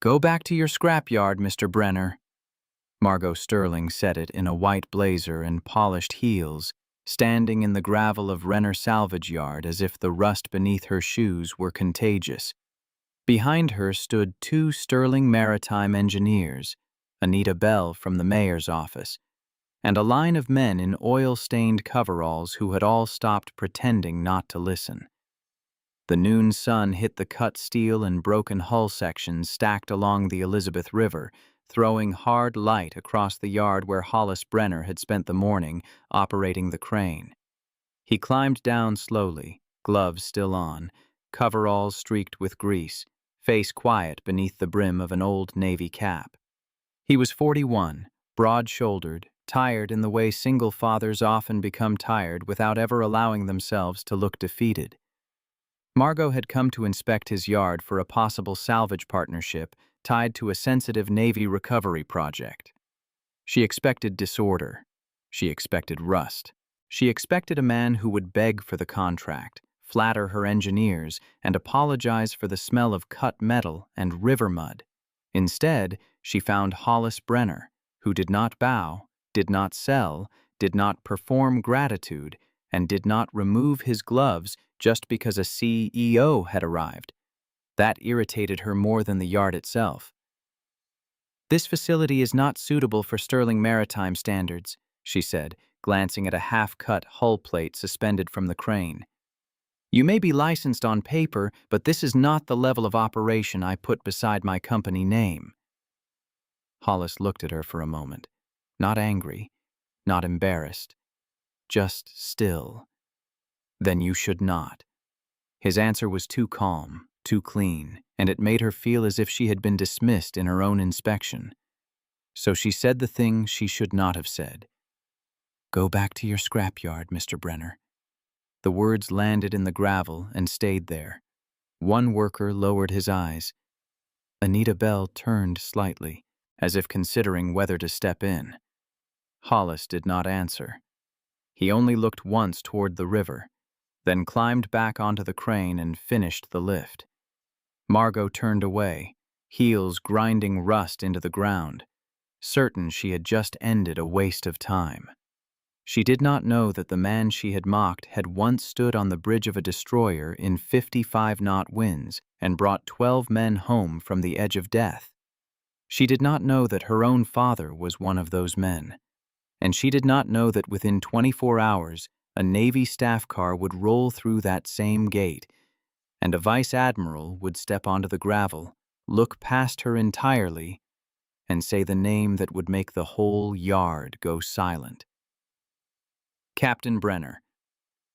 "Go back to your scrapyard, Mr. Brenner." Margot Sterling said it in a white blazer and polished heels, standing in the gravel of Renner salvage yard as if the rust beneath her shoes were contagious. Behind her stood two Sterling maritime engineers, Anita Bell from the mayor's office, and a line of men in oil-stained coveralls who had all stopped pretending not to listen. The noon sun hit the cut steel and broken hull sections stacked along the Elizabeth River, throwing hard light across the yard where Hollis Brenner had spent the morning operating the crane. He climbed down slowly, gloves still on, coveralls streaked with grease, face quiet beneath the brim of an old Navy cap. He was 41, broad-shouldered, tired in the way single fathers often become tired without ever allowing themselves to look defeated. Margot had come to inspect his yard for a possible salvage partnership tied to a sensitive Navy recovery project. She expected disorder. She expected rust. She expected a man who would beg for the contract, flatter her engineers, and apologize for the smell of cut metal and river mud. Instead, she found Hollis Brenner, who did not bow, did not sell, did not perform gratitude, and did not remove his gloves just because a CEO had arrived. That irritated her more than the yard itself. "This facility is not suitable for Sterling maritime standards," she said, glancing at a half-cut hull plate suspended from the crane. "You may be licensed on paper, but this is not the level of operation I put beside my company name." Hollis looked at her for a moment, not angry, not embarrassed, just still. "Then you should not." His answer was too calm, too clean, and it made her feel as if she had been dismissed in her own inspection. So she said the thing she should not have said. "Go back to your scrapyard, Mr. Brenner." The words landed in the gravel and stayed there. One worker lowered his eyes. Anita Bell turned slightly, as if considering whether to step in. Hollis did not answer. He only looked once toward the river, then climbed back onto the crane and finished the lift. Margot turned away, heels grinding rust into the ground, certain she had just ended a waste of time. She did not know that the man she had mocked had once stood on the bridge of a destroyer in 55-knot winds and brought 12 men home from the edge of death. She did not know that her own father was one of those men. And she did not know that within 24 hours, a Navy staff car would roll through that same gate, and a Vice Admiral would step onto the gravel, look past her entirely, and say the name that would make the whole yard go silent. Captain Brenner.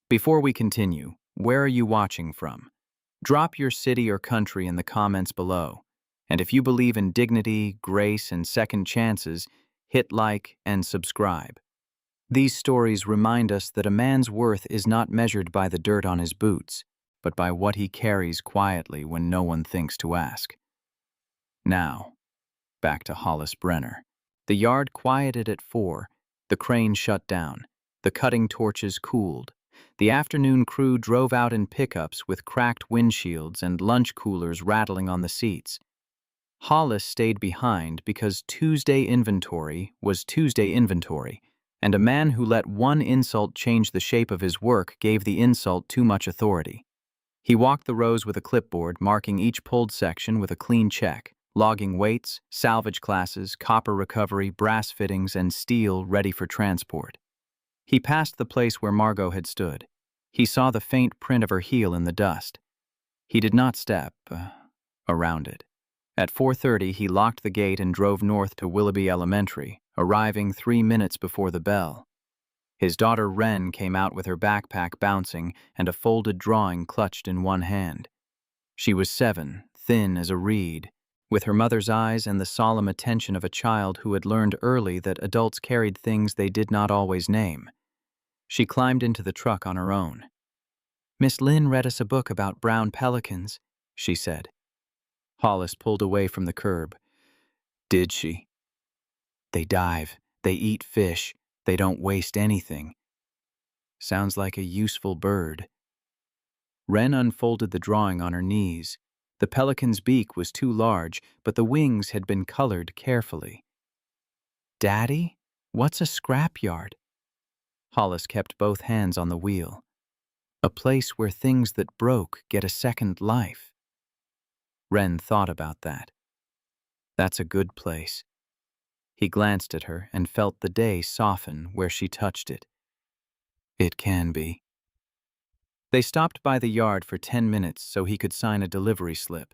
Before we continue, where are you watching from? Drop your city or country in the comments below. And if you believe in dignity, grace, and second chances, hit like and subscribe. These stories remind us that a man's worth is not measured by the dirt on his boots, but by what he carries quietly when no one thinks to ask. Now, back to Hollis Brenner. The yard quieted at 4, the crane shut down, the cutting torches cooled. The afternoon crew drove out in pickups with cracked windshields and lunch coolers rattling on the seats. Hollis stayed behind because Tuesday inventory was Tuesday inventory, and a man who let one insult change the shape of his work gave the insult too much authority. He walked the rows with a clipboard, marking each pulled section with a clean check, logging weights, salvage classes, copper recovery, brass fittings, and steel ready for transport. He passed the place where Margot had stood. He saw the faint print of her heel in the dust. He did not step around it. At 4:30, he locked the gate and drove north to Willoughby Elementary, arriving 3 minutes before the bell. His daughter Wren came out with her backpack bouncing and a folded drawing clutched in one hand. She was 7, thin as a reed, with her mother's eyes and the solemn attention of a child who had learned early that adults carried things they did not always name. She climbed into the truck on her own. "Miss Lynn read us a book about brown pelicans," she said. Hollis pulled away from the curb. "Did she? They dive, they eat fish, they don't waste anything. Sounds like a useful bird." Wren unfolded the drawing on her knees. The pelican's beak was too large, but the wings had been colored carefully. "Daddy, what's a scrapyard?" Hollis kept both hands on the wheel. "A place where things that broke get a second life." Wren thought about that. "That's a good place." He glanced at her and felt the day soften where she touched it. "It can be." They stopped by the yard for 10 minutes so he could sign a delivery slip.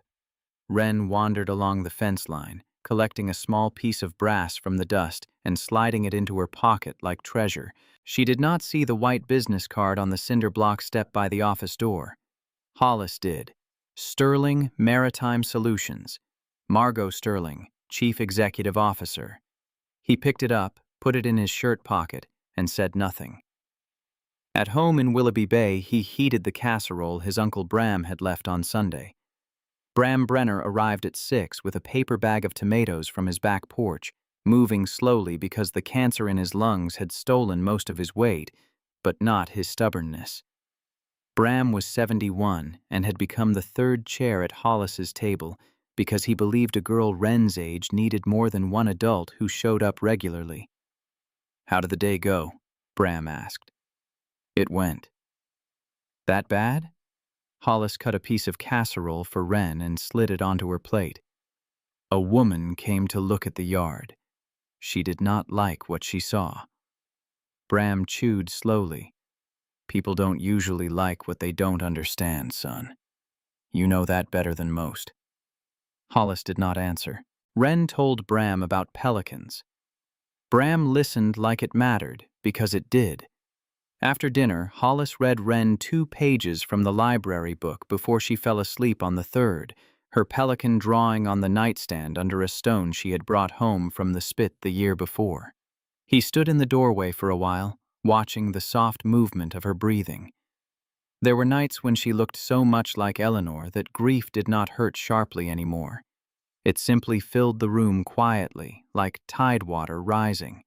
Wren wandered along the fence line, collecting a small piece of brass from the dust and sliding it into her pocket like treasure. She did not see the white business card on the cinder block step by the office door. Hollis did. Sterling Maritime Solutions. Margot Sterling, Chief Executive Officer. He picked it up, put it in his shirt pocket, and said nothing. At home in Willoughby Bay, he heated the casserole his Uncle Bram had left on Sunday. Bram Brenner arrived at 6 with a paper bag of tomatoes from his back porch, moving slowly because the cancer in his lungs had stolen most of his weight, but not his stubbornness. Bram was 71 and had become the third chair at Hollis's table because he believed a girl Wren's age needed more than one adult who showed up regularly. "How did the day go?" Bram asked. "It went." "That bad?" Hollis cut a piece of casserole for Wren and slid it onto her plate. "A woman came to look at the yard. She did not like what she saw." Bram chewed slowly. "People don't usually like what they don't understand, son. You know that better than most." Hollis did not answer. Wren told Bram about pelicans. Bram listened like it mattered, because it did. After dinner, Hollis read Wren 2 pages from the library book before she fell asleep on the third, her pelican drawing on the nightstand under a stone she had brought home from the spit the year before. He stood in the doorway for a while, watching the soft movement of her breathing. There were nights when she looked so much like Eleanor that grief did not hurt sharply anymore. It simply filled the room quietly, like tidewater rising.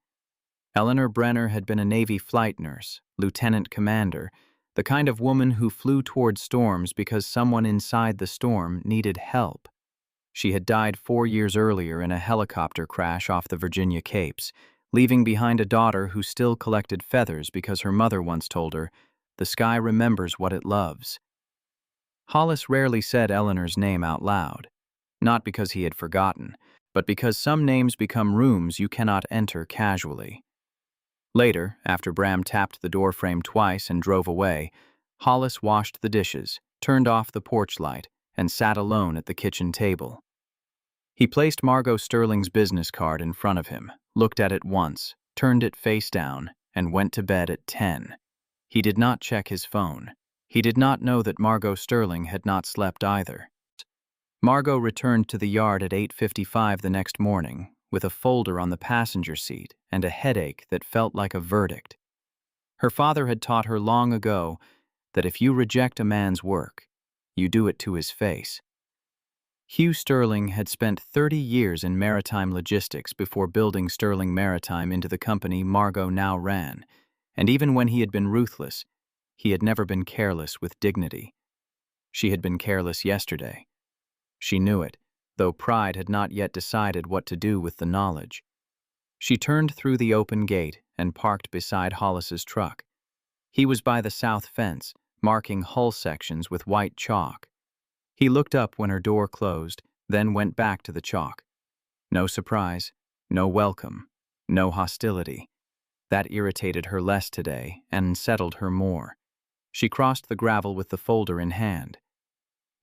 Eleanor Brenner had been a Navy flight nurse, lieutenant commander, the kind of woman who flew toward storms because someone inside the storm needed help. She had died 4 years earlier in a helicopter crash off the Virginia Capes, leaving behind a daughter who still collected feathers because her mother once told her, "The sky remembers what it loves." Hollis rarely said Eleanor's name out loud, not because he had forgotten, but because some names become rooms you cannot enter casually. Later, after Bram tapped the doorframe twice and drove away, Hollis washed the dishes, turned off the porch light, and sat alone at the kitchen table. He placed Margot Sterling's business card in front of him, looked at it once, turned it face down, and went to bed at 10. He did not check his phone. He did not know that Margot Sterling had not slept either. Margot returned to the yard at 8:55 the next morning, with a folder on the passenger seat and a headache that felt like a verdict. Her father had taught her long ago that if you reject a man's work, you do it to his face. Hugh Sterling had spent 30 years in maritime logistics before building Sterling Maritime into the company Margot now ran, and even when he had been ruthless, he had never been careless with dignity. She had been careless yesterday. She knew it, though pride had not yet decided what to do with the knowledge. She turned through the open gate and parked beside Hollis's truck. He was by the south fence, marking hull sections with white chalk. He looked up when her door closed, then went back to the chalk. No surprise, no welcome, no hostility. That irritated her less today and settled her more. She crossed the gravel with the folder in hand.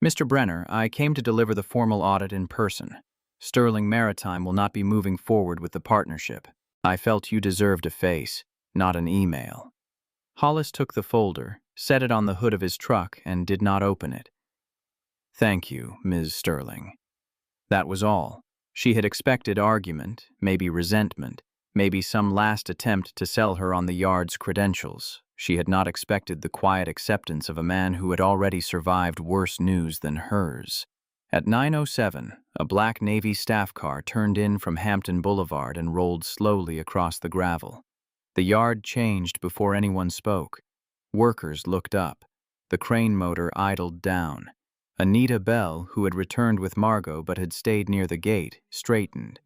"Mr. Brenner, I came to deliver the formal audit in person. Sterling Maritime will not be moving forward with the partnership. I felt you deserved a face, not an email." Hollis took the folder, set it on the hood of his truck, and did not open it. "Thank you, Ms. Sterling." That was all. She had expected argument, maybe resentment, maybe some last attempt to sell her on the yard's credentials. She had not expected the quiet acceptance of a man who had already survived worse news than hers. At 9:07, a black Navy staff car turned in from Hampton Boulevard and rolled slowly across the gravel. The yard changed before anyone spoke. Workers looked up. The crane motor idled down. Anita Bell, who had returned with Margot but had stayed near the gate, straightened.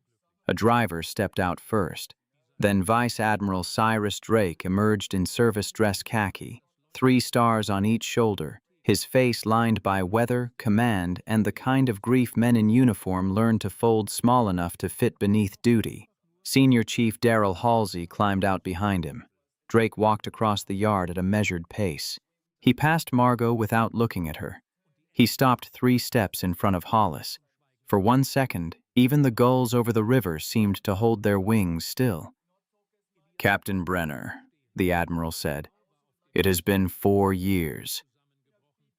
A driver stepped out first. Then Vice Admiral Cyrus Drake emerged in service dress khaki, 3 stars on each shoulder, his face lined by weather, command, and the kind of grief men in uniform learn to fold small enough to fit beneath duty. Senior Chief Darrell Halsey climbed out behind him. Drake walked across the yard at a measured pace. He passed Margot without looking at her. He stopped 3 steps in front of Hollis. For 1 second, even the gulls over the river seemed to hold their wings still. "Captain Brenner," the Admiral said, "it has been 4 years."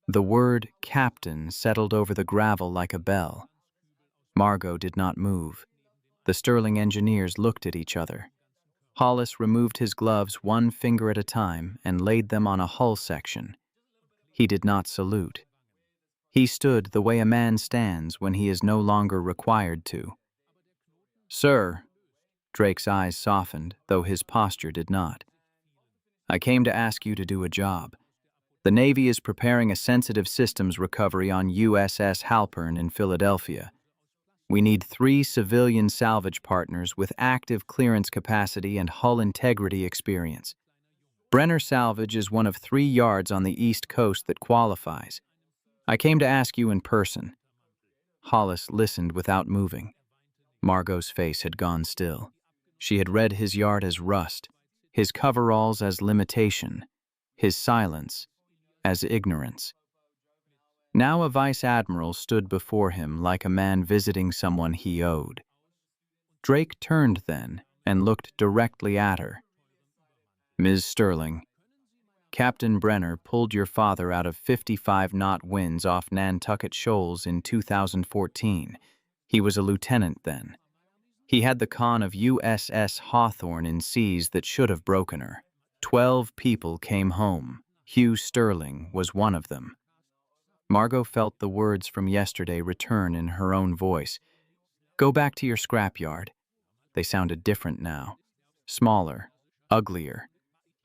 The word captain settled over the gravel like a bell. Margot did not move. The Sterling engineers looked at each other. Hollis removed his gloves 1 finger at a time and laid them on a hull section. He did not salute. He stood the way a man stands when he is no longer required to. "Sir," Drake's eyes softened, though his posture did not. "I came to ask you to do a job. The Navy is preparing a sensitive systems recovery on USS Halpern in Philadelphia. We need 3 civilian salvage partners with active clearance capacity and hull integrity experience. Brenner Salvage is one of 3 yards on the East Coast that qualifies. I came to ask you in person." Hollis listened without moving. Margot's face had gone still. She had read his yard as rust, his coveralls as limitation, his silence as ignorance. Now a Vice Admiral stood before him like a man visiting someone he owed. Drake turned then and looked directly at her. "Ms. Sterling, Captain Brenner pulled your father out of 55-knot winds off Nantucket Shoals in 2014. He was a lieutenant then. He had the con of USS Hawthorne in seas that should have broken her. 12 people came home. Hugh Sterling was one of them." Margot felt the words from yesterday return in her own voice. "Go back to your scrapyard." They sounded different now. Smaller, uglier.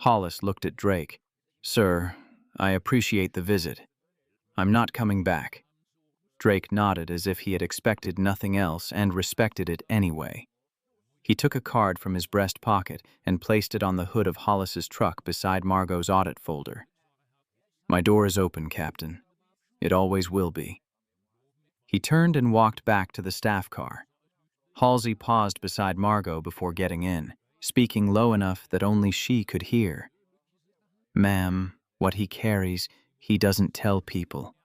Hollis looked at Drake. "Sir, I appreciate the visit. I'm not coming back." Drake nodded as if he had expected nothing else and respected it anyway. He took a card from his breast pocket and placed it on the hood of Hollis's truck beside Margot's audit folder. "My door is open, Captain. It always will be." He turned and walked back to the staff car. Halsey paused beside Margot before getting in, speaking low enough that only she could hear. "Ma'am, what he carries, he doesn't tell people.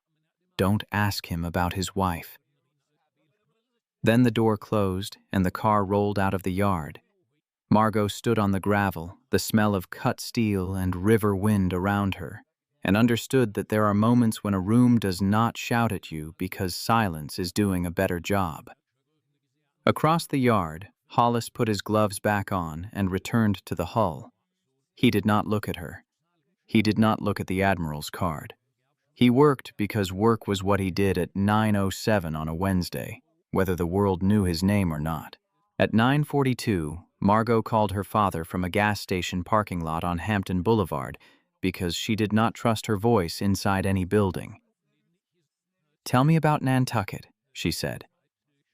Don't ask him about his wife." Then the door closed and the car rolled out of the yard. Margot stood on the gravel, the smell of cut steel and river wind around her, and understood that there are moments when a room does not shout at you because silence is doing a better job. Across the yard, Hollis put his gloves back on and returned to the hull. He did not look at her. He did not look at the Admiral's card. He worked because work was what he did at 9:07 on a Wednesday, whether the world knew his name or not. At 9:42, Margot called her father from a gas station parking lot on Hampton Boulevard because she did not trust her voice inside any building. "Tell me about Nantucket," she said.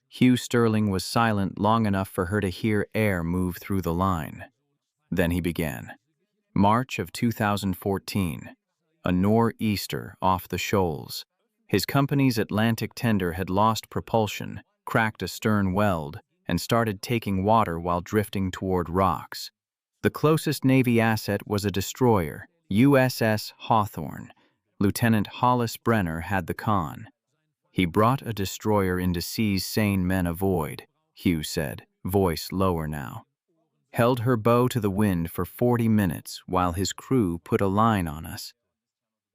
Hugh Sterling was silent long enough for her to hear air move through the line. Then he began. March of 2014. A nor'easter off the shoals. His company's Atlantic tender had lost propulsion, cracked a stern weld, and started taking water while drifting toward rocks. The closest Navy asset was a destroyer, USS Hawthorne. Lieutenant Hollis Brenner had the con. "He brought a destroyer into seas sane men avoid," Hugh said, voice lower now. "Held her bow to the wind for 40 minutes while his crew put a line on us.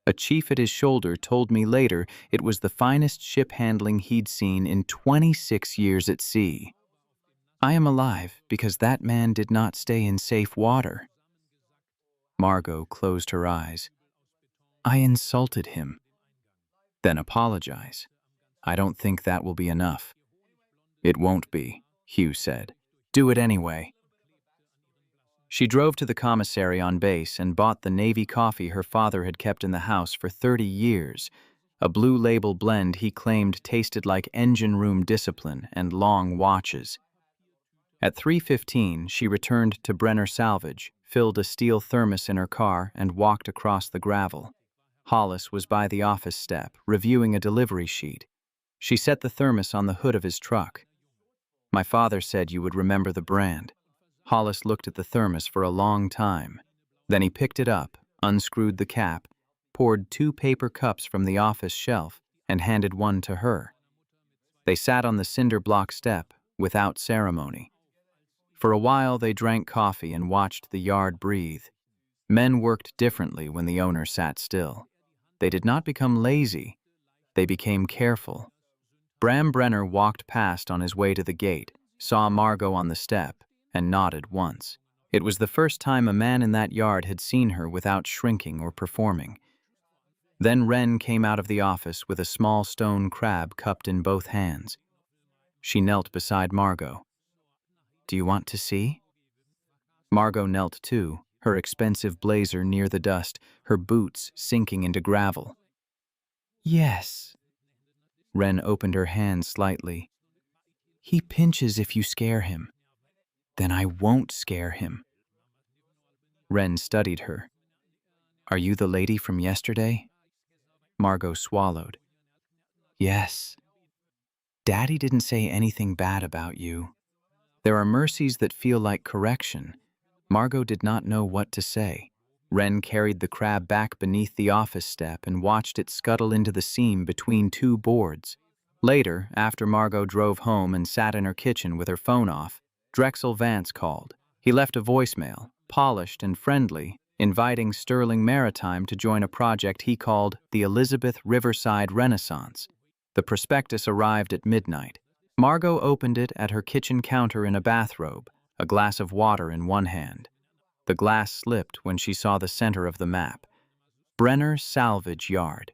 A chief at his shoulder told me later it was the finest ship handling he'd seen in 26 years at sea. I am alive because that man did not stay in safe water." Margot closed her eyes. "I insulted him." "Then apologize. I don't think that will be enough." "It won't be," Hugh said. "Do it anyway." She drove to the commissary on base and bought the Navy coffee her father had kept in the house for 30 years, a Blue Label blend he claimed tasted like engine room discipline and long watches. At 3:15, she returned to Brenner Salvage, filled a steel thermos in her car, and walked across the gravel. Hollis was by the office step, reviewing a delivery sheet. She set the thermos on the hood of his truck. "My father said you would remember the brand." Hollis looked at the thermos for a long time. Then he picked it up, unscrewed the cap, poured 2 paper cups from the office shelf, and handed one to her. They sat on the cinder block step, without ceremony. For a while they drank coffee and watched the yard breathe. Men worked differently when the owner sat still. They did not become lazy. They became careful. Bram Brenner walked past on his way to the gate, saw Margot on the step, and nodded once. It was the first time a man in that yard had seen her without shrinking or performing. Then Wren came out of the office with a small stone crab cupped in both hands. She knelt beside Margot. "Do you want to see?" Margot knelt too, her expensive blazer near the dust, her boots sinking into gravel. "Yes." Wren opened her hand slightly. "He pinches if you scare him." "Then I won't scare him." Wren studied her. "Are you the lady from yesterday?" Margot swallowed. "Yes. Daddy didn't say anything bad about you. There are mercies that feel like correction." Margot did not know what to say. Wren carried the crab back beneath the office step and watched it scuttle into the seam between 2 boards. Later, after Margot drove home and sat in her kitchen with her phone off, Drexel Vance called. He left a voicemail, polished and friendly, inviting Sterling Maritime to join a project he called the Elizabeth Riverside Renaissance. The prospectus arrived at midnight. Margot opened it at her kitchen counter in a bathrobe, a glass of water in one hand. The glass slipped when she saw the center of the map. Brenner Salvage Yard.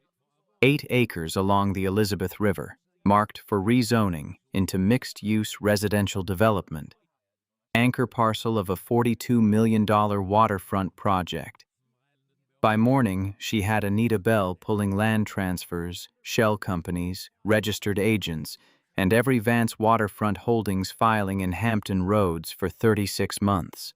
8 acres along the Elizabeth River, marked for rezoning into mixed-use residential development. Anchor parcel of a $42 million waterfront project. By morning, she had Anita Bell pulling land transfers, shell companies, registered agents, and every Vance Waterfront Holdings filing in Hampton Roads for 36 months.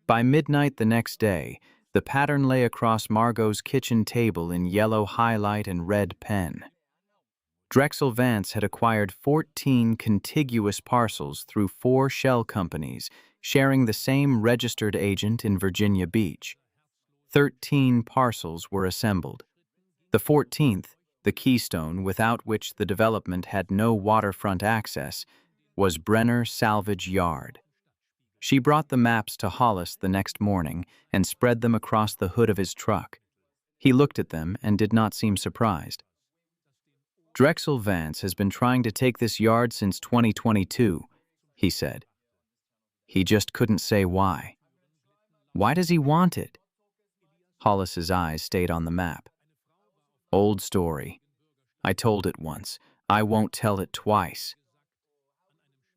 By midnight the next day, the pattern lay across Margot's kitchen table in yellow highlight and red pen. Drexel Vance had acquired 14 contiguous parcels through 4 shell companies, sharing the same registered agent in Virginia Beach. 13 parcels were assembled. The 14th, the keystone without which the development had no waterfront access, was Brenner Salvage Yard. She brought the maps to Hollis the next morning and spread them across the hood of his truck. He looked at them and did not seem surprised. "Drexel Vance has been trying to take this yard since 2022, he said. He just couldn't say why. Why does he want it?" Hollis's eyes stayed on the map. "Old story. I told it once. I won't tell it twice."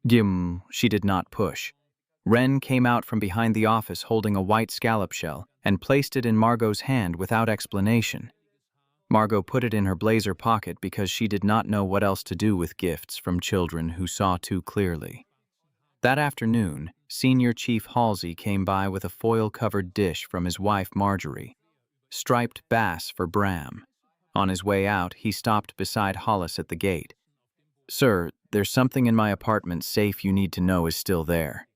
She did not push. Wren came out from behind the office holding a white scallop shell and placed it in Margot's hand without explanation. Margot put it in her blazer pocket because she did not know what else to do with gifts from children who saw too clearly. That afternoon, Senior Chief Halsey came by with a foil-covered dish from his wife Marjorie. Striped bass for Bram. On his way out, he stopped beside Hollis at the gate. "Sir, there's something in my apartment safe you need to know is still there."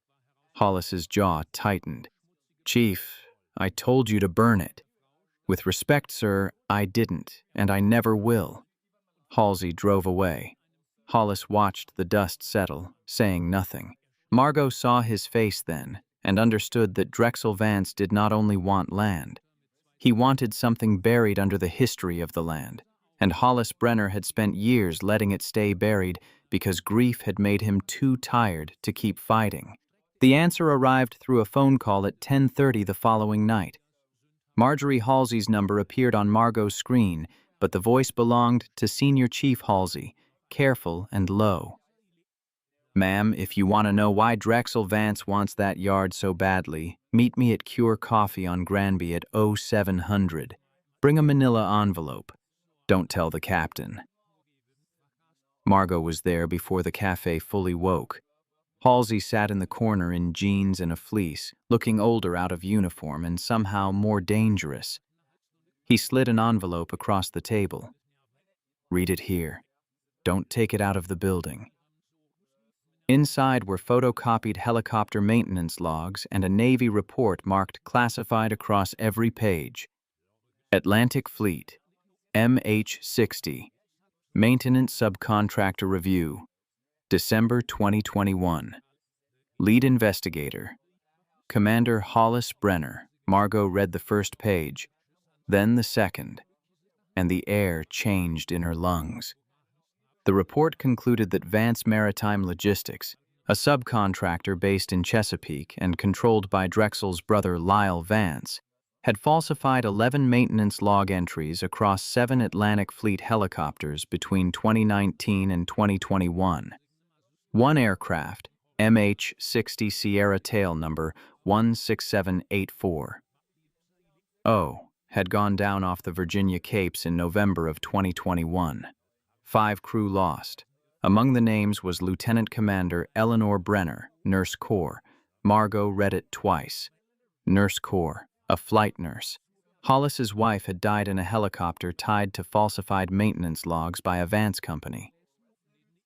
Hollis's jaw tightened. "Chief, I told you to burn it." "With respect, sir, I didn't, and I never will." Halsey drove away. Hollis watched the dust settle, saying nothing. Margot saw his face then, and understood that Drexel Vance did not only want land. He wanted something buried under the history of the land, and Hollis Brenner had spent years letting it stay buried because grief had made him too tired to keep fighting. The answer arrived through a phone call at 10:30 the following night. Marjorie Halsey's number appeared on Margot's screen, but the voice belonged to Senior Chief Halsey, careful and low. "Ma'am, if you want to know why Drexel Vance wants that yard so badly, meet me at Cure Coffee on Granby at 0700. Bring a manila envelope." Don't tell the captain. Margot was there before the cafe fully woke. Halsey sat in the corner in jeans and a fleece, looking older out of uniform and somehow more dangerous. He slid an envelope across the table. Read it here. Don't take it out of the building. Inside were photocopied helicopter maintenance logs and a Navy report marked classified across every page. Atlantic Fleet, MH-60, Maintenance Subcontractor Review, December 2021. Lead Investigator, Commander Hollis Brenner. Margot read the first page, then the second, and the air changed in her lungs. The report concluded that Vance Maritime Logistics, a subcontractor based in Chesapeake and controlled by Drexel's brother Lyle Vance, had falsified 11 maintenance log entries across 7 Atlantic Fleet helicopters between 2019 and 2021. One aircraft, MH-60 Sierra tail number 16784, had gone down off the Virginia Capes in November of 2021. 5 crew lost. Among the names was Lieutenant Commander Eleanor Brenner, Nurse Corps. Margot read it twice. Nurse Corps, a flight nurse. Hollis's wife had died in a helicopter tied to falsified maintenance logs by a Vance company.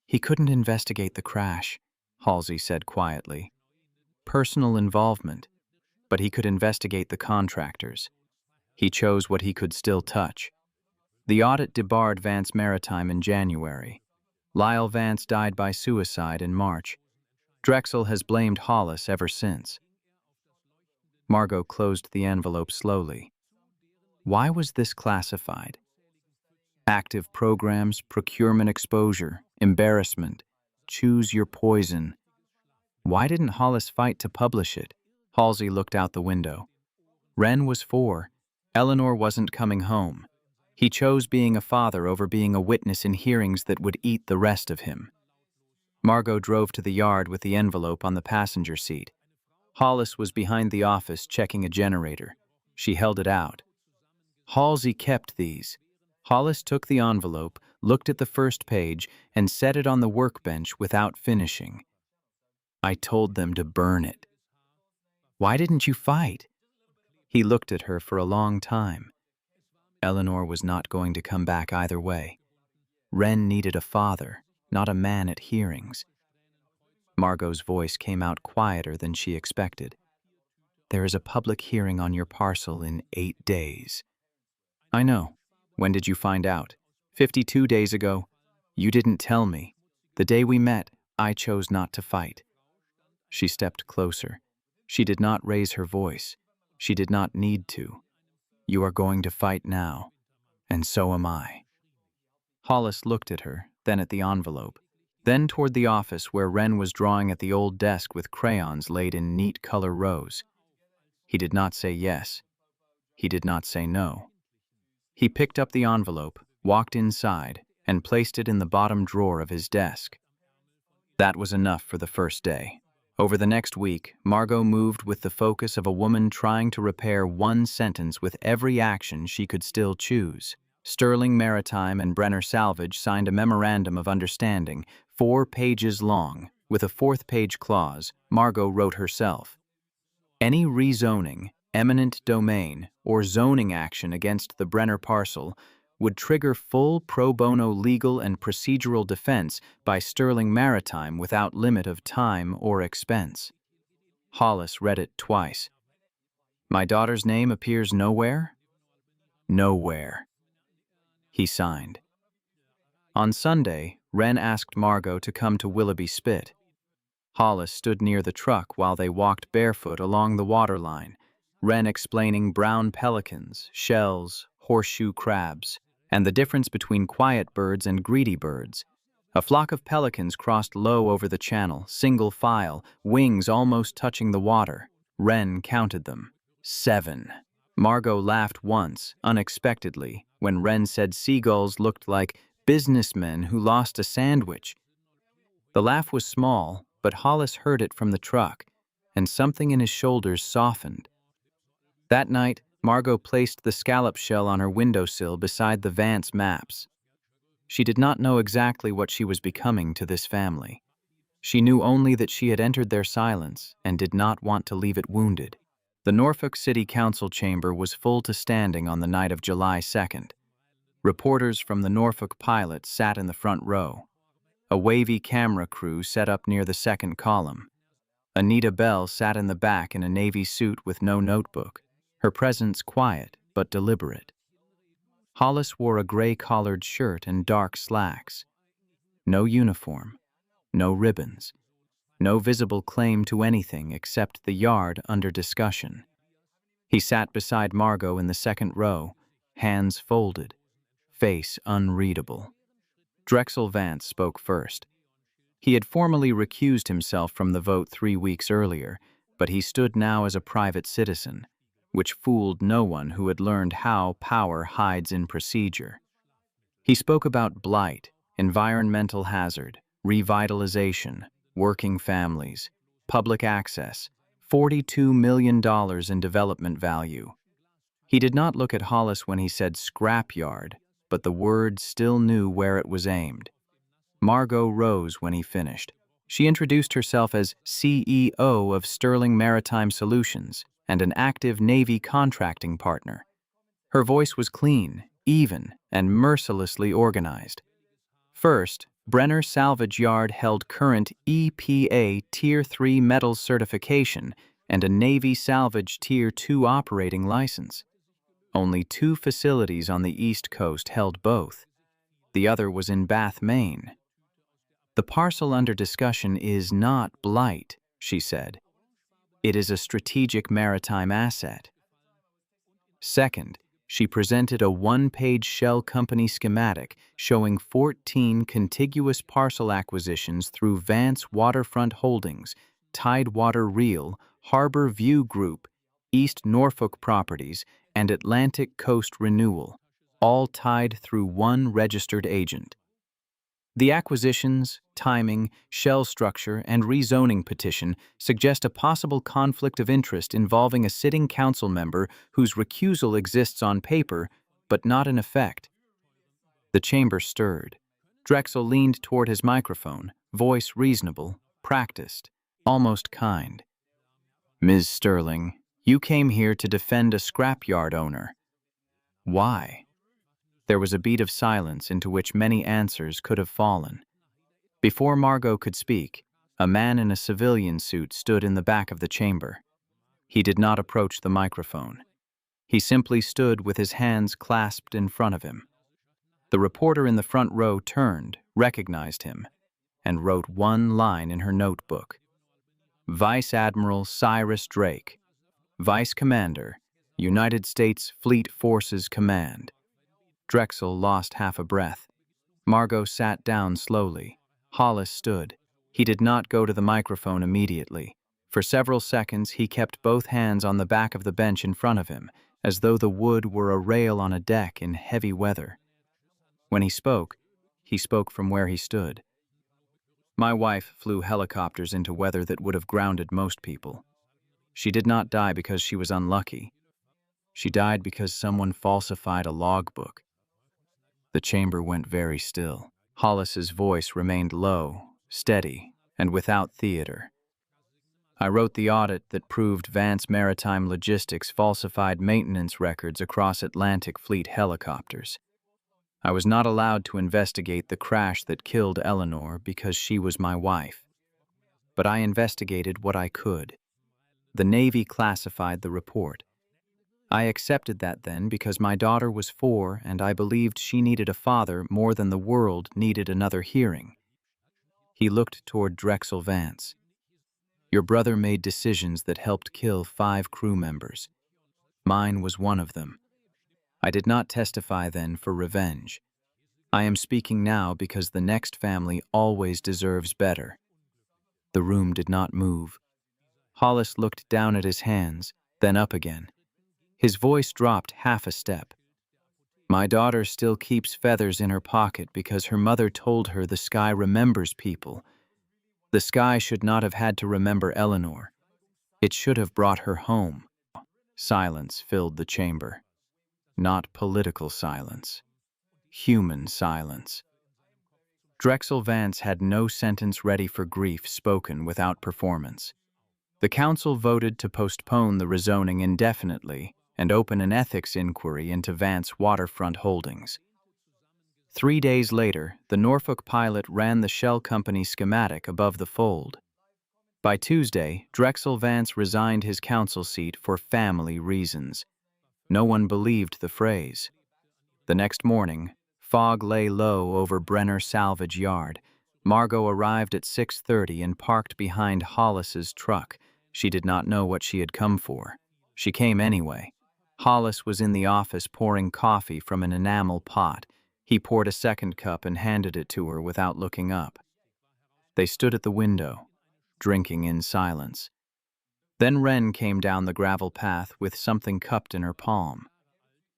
He couldn't investigate the crash, Halsey said quietly. Personal involvement, but he could investigate the contractors. He chose what he could still touch. The audit debarred Vance Maritime in January. Lyle Vance died by suicide in March. Drexel has blamed Hollis ever since. Margot closed the envelope slowly. Why was this classified? Active programs, procurement exposure, embarrassment. Choose your poison. Why didn't Hollis fight to publish it? Halsey looked out the window. Wren was 4. Eleanor wasn't coming home. He chose being a father over being a witness in hearings that would eat the rest of him. Margot drove to the yard with the envelope on the passenger seat. Hollis was behind the office checking a generator. She held it out. Halsey kept these. Hollis took the envelope, looked at the first page, and set it on the workbench without finishing. I told them to burn it. Why didn't you fight? He looked at her for a long time. Eleanor was not going to come back either way. Wren needed a father, not a man at hearings. Margot's voice came out quieter than she expected. There is a public hearing on your parcel in 8 days. I know. When did you find out? 52 days ago. You didn't tell me. The day we met, I chose not to fight. She stepped closer. She did not raise her voice. She did not need to. You are going to fight now, and so am I. Hollis looked at her, then at the envelope, then toward the office where Wren was drawing at the old desk with crayons laid in neat color rows. He did not say yes. He did not say no. He picked up the envelope, walked inside, and placed it in the bottom drawer of his desk. That was enough for the first day. Over the next week, Margot moved with the focus of a woman trying to repair one sentence with every action she could still choose. Sterling Maritime and Brenner Salvage signed a memorandum of understanding, 4 pages long, with a 4th-page clause Margot wrote herself. Any rezoning, eminent domain, or zoning action against the Brenner parcel would trigger full pro bono legal and procedural defense by Sterling Maritime without limit of time or expense. Hollis read it twice. My daughter's name appears nowhere? Nowhere. He signed. On Sunday, Wren asked Margot to come to Willoughby Spit. Hollis stood near the truck while they walked barefoot along the waterline, Wren explaining brown pelicans, shells, horseshoe crabs, and the difference between quiet birds and greedy birds. A flock of pelicans crossed low over the channel, single file, wings almost touching the water. Wren counted them. 7. Margot laughed once, unexpectedly, when Wren said seagulls looked like businessmen who lost a sandwich. The laugh was small, but Hollis heard it from the truck, and something in his shoulders softened. That night, Margot placed the scallop shell on her windowsill beside the Vance maps. She did not know exactly what she was becoming to this family. She knew only that she had entered their silence and did not want to leave it wounded. The Norfolk City Council chamber was full to standing on the night of July 2nd. Reporters from the Norfolk Pilot sat in the front row. A wavy camera crew set up near the second column. Anita Bell sat in the back in a navy suit with no notebook, her presence quiet but deliberate. Hollis wore a gray-collared shirt and dark slacks. No uniform, no ribbons, no visible claim to anything except the yard under discussion. He sat beside Margot in the second row, hands folded, face unreadable. Drexel Vance spoke first. He had formally recused himself from the vote 3 weeks earlier, but he stood now as a private citizen, which fooled no one who had learned how power hides in procedure. He spoke about blight, environmental hazard, revitalization, working families, public access, $42 million in development value. He did not look at Hollis when he said scrapyard, but the word still knew where it was aimed. Margot rose when he finished. She introduced herself as CEO of Sterling Maritime Solutions and an active Navy contracting partner. Her voice was clean, even, and mercilessly organized. First, Brenner Salvage Yard held current EPA Tier 3 metals certification and a Navy Salvage Tier 2 operating license. Only 2 facilities on the East Coast held both. The other was in Bath, Maine. The parcel under discussion is not blight, she said. It is a strategic maritime asset. Second, she presented a 1-page shell company schematic showing 14 contiguous parcel acquisitions through Vance Waterfront Holdings, Tidewater Reel, Harbor View Group, East Norfolk Properties, and Atlantic Coast Renewal, all tied through one registered agent. The acquisitions, timing, shell structure, and rezoning petition suggest a possible conflict of interest involving a sitting council member whose recusal exists on paper but not in effect. The chamber stirred. Drexel leaned toward his microphone, voice reasonable, practiced, almost kind. Ms. Sterling, you came here to defend a scrapyard owner. Why? There was a beat of silence into which many answers could have fallen. Before Margot could speak, a man in a civilian suit stood in the back of the chamber. He did not approach the microphone. He simply stood with his hands clasped in front of him. The reporter in the front row turned, recognized him, and wrote one line in her notebook. Vice Admiral Cyrus Drake, Vice Commander, United States Fleet Forces Command. Drexel lost half a breath. Margot sat down slowly. Hollis stood. He did not go to the microphone immediately. For several seconds, he kept both hands on the back of the bench in front of him, as though the wood were a rail on a deck in heavy weather. When he spoke from where he stood. My wife flew helicopters into weather that would have grounded most people. She did not die because she was unlucky. She died because someone falsified a logbook. The chamber went very still. Hollis's voice remained low, steady, and without theater. I wrote the audit that proved Vance Maritime Logistics falsified maintenance records across Atlantic Fleet helicopters. I was not allowed to investigate the crash that killed Eleanor because she was my wife. But I investigated what I could. The Navy classified the report. I accepted that then because my daughter was 4 and I believed she needed a father more than the world needed another hearing. He looked toward Drexel Vance. Your brother made decisions that helped kill 5 crew members. Mine was one of them. I did not testify then for revenge. I am speaking now because the next family always deserves better. The room did not move. Hollis looked down at his hands, then up again. His voice dropped half a step. My daughter still keeps feathers in her pocket because her mother told her the sky remembers people. The sky should not have had to remember Eleanor. It should have brought her home. Silence filled the chamber. Not political silence. Human silence. Drexel Vance had no sentence ready for grief spoken without performance. The council voted to postpone the rezoning indefinitely and open an ethics inquiry into Vance waterfront holdings. 3 days later, the Norfolk pilot ran the shell company schematic above the fold. By Tuesday, Drexel Vance resigned his council seat for family reasons. No one believed the phrase. The next morning, fog lay low over Brenner Salvage Yard. Margot arrived at 6:30 and parked behind Hollis's truck. She did not know what she had come for. She came anyway. Hollis was in the office pouring coffee from an enamel pot. He poured a second cup and handed it to her without looking up. They stood at the window, drinking in silence. Then Wren came down the gravel path with something cupped in her palm.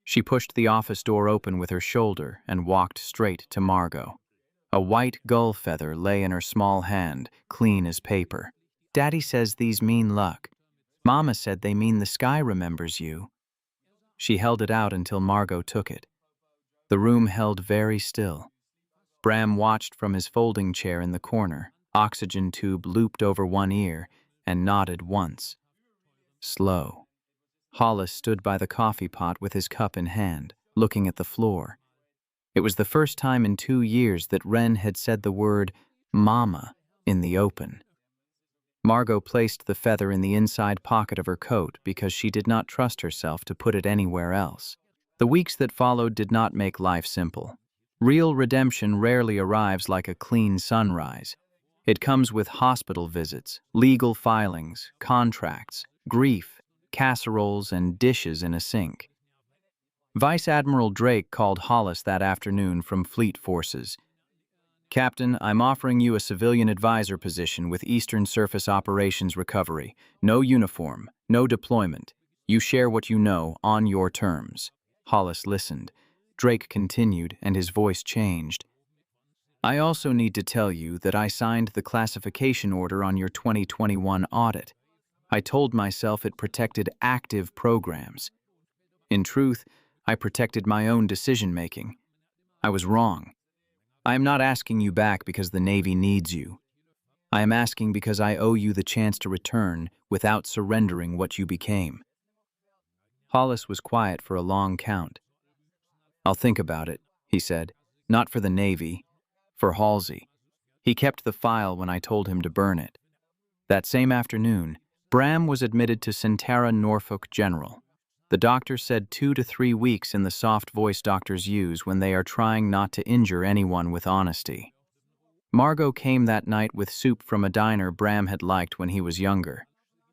She pushed the office door open with her shoulder and walked straight to Margot. A white gull feather lay in her small hand, clean as paper. "Daddy says these mean luck. Mama said they mean the sky remembers you." She held it out until Margot took it. The room held very still. Bram watched from his folding chair in the corner, oxygen tube looped over one ear, and nodded once. Slow. Hollis stood by the coffee pot with his cup in hand, looking at the floor. It was the first time in 2 years that Wren had said the word "Mama" in the open. Margot placed the feather in the inside pocket of her coat because she did not trust herself to put it anywhere else. The weeks that followed did not make life simple. Real redemption rarely arrives like a clean sunrise. It comes with hospital visits, legal filings, contracts, grief, casseroles, and dishes in a sink. Vice Admiral Drake called Hollis that afternoon from Fleet Forces. "Captain, I'm offering you a civilian advisor position with Eastern Surface Operations Recovery. No uniform, no deployment. You share what you know on your terms." Hollis listened. Drake continued, and his voice changed. "I also need to tell you that I signed the classification order on your 2021 audit. I told myself it protected active programs. In truth, I protected my own decision-making. I was wrong. I am not asking you back because the Navy needs you. I am asking because I owe you the chance to return without surrendering what you became." Hollis was quiet for a long count. "I'll think about it," he said. "Not for the Navy, for Halsey. He kept the file when I told him to burn it." That same afternoon, Bram was admitted to Centara Norfolk General. The doctor said 2 to 3 weeks in the soft voice doctors use when they are trying not to injure anyone with honesty. Margot came that night with soup from a diner Bram had liked when he was younger.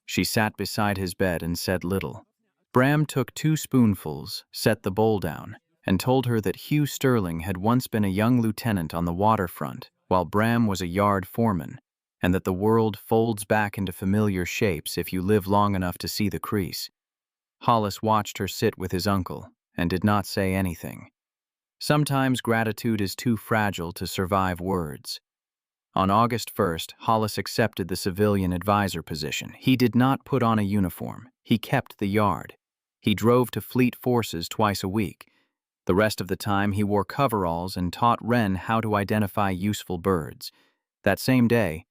She sat beside his bed and said little. Bram took 2 spoonfuls, set the bowl down, and told her that Hugh Sterling had once been a young lieutenant on the waterfront, while Bram was a yard foreman, and that the world folds back into familiar shapes if you live long enough to see the crease. Hollis watched her sit with his uncle and did not say anything. Sometimes gratitude is too fragile to survive words. On August 1st, Hollis accepted the civilian advisor position. He did not put on a uniform. He kept the yard. He drove to Fleet Forces twice a week. The rest of the time, he wore coveralls and taught Wren how to identify useful birds. That same day,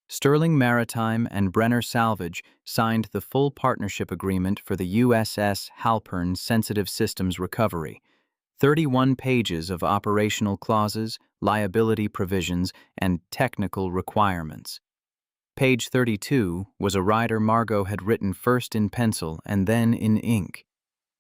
Sterling Maritime and Brenner Salvage signed the full partnership agreement for the USS Halpern Sensitive Systems Recovery. 31 pages of operational clauses, liability provisions, and technical requirements. Page 32 was a rider Margot had written first in pencil and then in ink.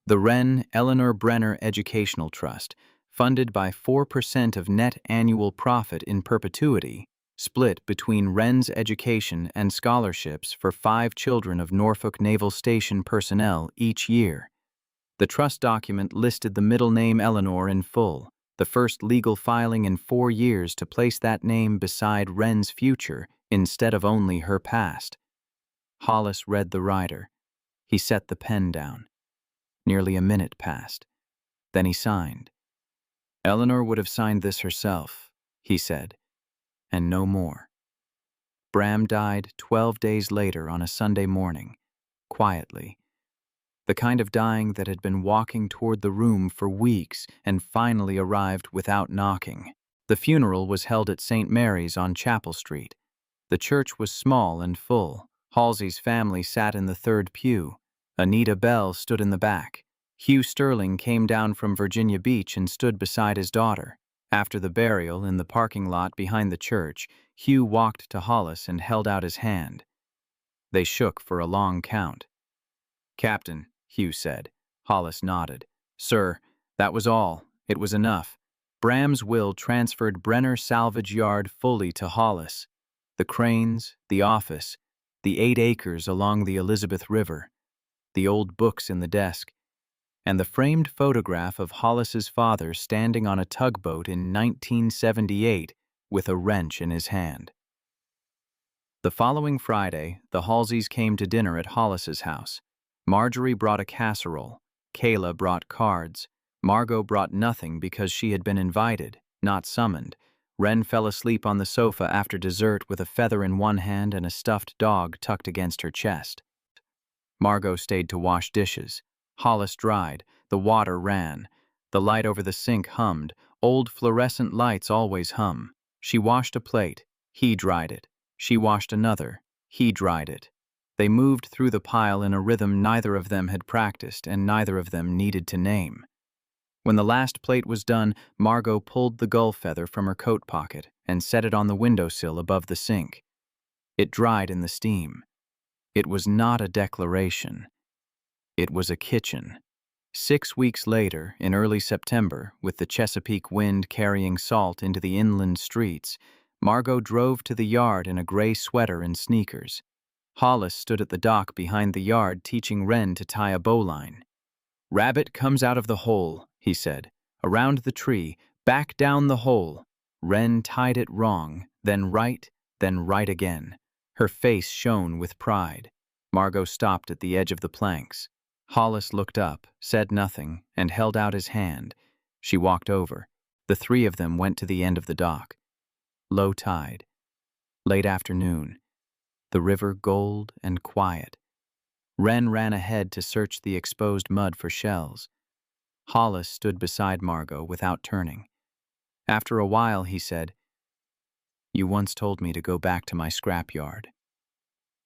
The Wren Eleanor Brenner Educational Trust, funded by 4% of net annual profit in perpetuity, split between Wren's education and scholarships for 5 children of Norfolk Naval Station personnel each year. The trust document listed the middle name Eleanor in full, the first legal filing in 4 years to place that name beside Wren's future instead of only her past. Hollis read the rider. He set the pen down. Nearly a minute passed. Then he signed. "Eleanor would have signed this herself," he said, and no more. Bram died 12 days later on a Sunday morning, quietly, the kind of dying that had been walking toward the room for weeks and finally arrived without knocking. The funeral was held at St. Mary's on Chapel Street. The church was small and full. Halsey's family sat in the third pew. Anita Bell stood in the back. Hugh Sterling came down from Virginia Beach and stood beside his daughter. After the burial, in the parking lot behind the church, Hugh walked to Hollis and held out his hand. They shook for a long count. "Captain," Hugh said. Hollis nodded. "Sir, that was all. It was enough." Bram's will transferred Brenner Salvage Yard fully to Hollis. The cranes, the office, the 8 acres along the Elizabeth River, the old books in the desk, and the framed photograph of Hollis's father standing on a tugboat in 1978 with a wrench in his hand. The following Friday, the Halseys came to dinner at Hollis's house. Marjorie brought a casserole. Kayla brought cards. Margot brought nothing because she had been invited, not summoned. Wren fell asleep on the sofa after dessert with a feather in one hand and a stuffed dog tucked against her chest. Margot stayed to wash dishes. Hollis dried. The water ran. The light over the sink hummed. Old fluorescent lights always hum. She washed a plate. He dried it. She washed another. He dried it. They moved through the pile in a rhythm neither of them had practiced and neither of them needed to name. When the last plate was done, Margot pulled the gull feather from her coat pocket and set it on the windowsill above the sink. It dried in the steam. It was not a declaration. It was a kitchen. 6 weeks later, in early September, with the Chesapeake wind carrying salt into the inland streets, Margot drove to the yard in a gray sweater and sneakers. Hollis stood at the dock behind the yard teaching Wren to tie a bowline. "Rabbit comes out of the hole," he said. "Around the tree, back down the hole." Wren tied it wrong, then right again. Her face shone with pride. Margot stopped at the edge of the planks. Hollis looked up, said nothing, and held out his hand. She walked over. The 3 of them went to the end of the dock. Low tide. Late afternoon. The river gold and quiet. Wren ran ahead to search the exposed mud for shells. Hollis stood beside Margot without turning. After a while, he said, "You once told me to go back to my scrapyard."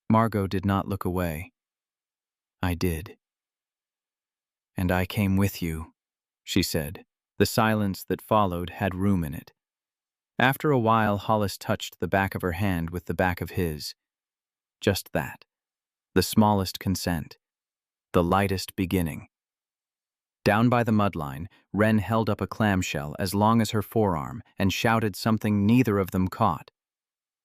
Margot did not look away. "I did. And I came with you," she said. The silence that followed had room in it. After a while, Hollis touched the back of her hand with the back of his. Just that. The smallest consent. The lightest beginning. Down by the mudline, Wren held up a clamshell as long as her forearm and shouted something neither of them caught.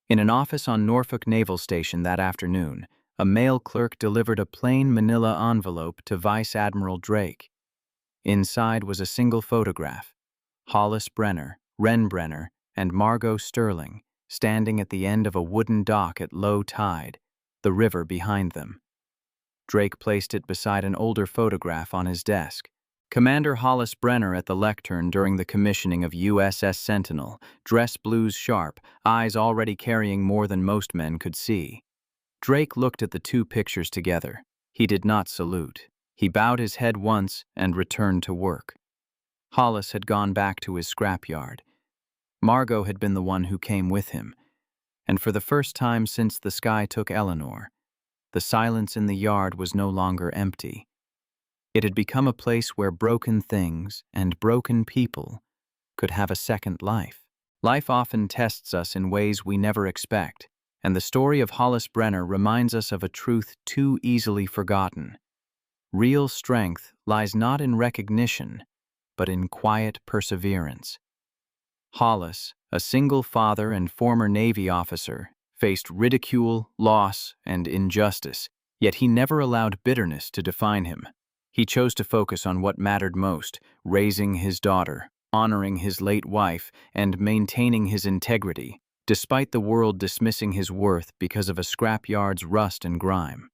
In an office on Norfolk Naval Station that afternoon, a mail clerk delivered a plain manila envelope to Vice Admiral Drake. Inside was a single photograph. Hollis Brenner, Wren Brenner, and Margot Sterling, standing at the end of a wooden dock at low tide, the river behind them. Drake placed it beside an older photograph on his desk. Commander Hollis Brenner at the lectern during the commissioning of USS Sentinel, dress blues sharp, eyes already carrying more than most men could see. Drake looked at the 2 pictures together. He did not salute. He bowed his head once and returned to work. Hollis had gone back to his scrapyard. Margot had been the one who came with him, and for the first time since the sky took Eleanor, the silence in the yard was no longer empty. It had become a place where broken things and broken people could have a second life. Life often tests us in ways we never expect, and the story of Hollis Brenner reminds us of a truth too easily forgotten. Real strength lies not in recognition, but in quiet perseverance. Hollis, a single father and former Navy officer, faced ridicule, loss, and injustice, yet he never allowed bitterness to define him. He chose to focus on what mattered most, raising his daughter, honoring his late wife, and maintaining his integrity, despite the world dismissing his worth because of a scrapyard's rust and grime.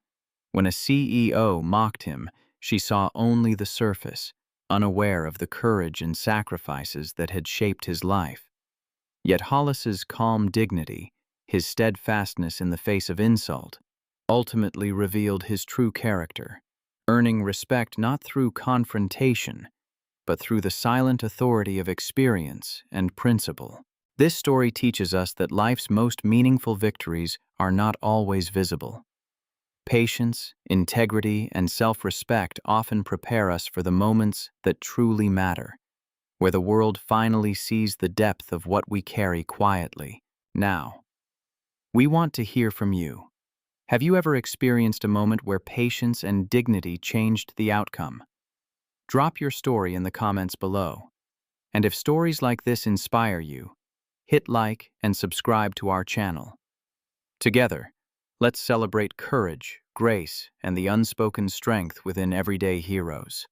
When a CEO mocked him, she saw only the surface, unaware of the courage and sacrifices that had shaped his life. Yet Hollis's calm dignity, his steadfastness in the face of insult, ultimately revealed his true character. earning respect not through confrontation, but through the silent authority of experience and principle. This story teaches us that life's most meaningful victories are not always visible. Patience, integrity, and self-respect often prepare us for the moments that truly matter, where the world finally sees the depth of what we carry quietly. Now, we want to hear from you. Have you ever experienced a moment where patience and dignity changed the outcome? Drop your story in the comments below. And if stories like this inspire you, hit like and subscribe to our channel. Together, let's celebrate courage, grace, and the unspoken strength within everyday heroes.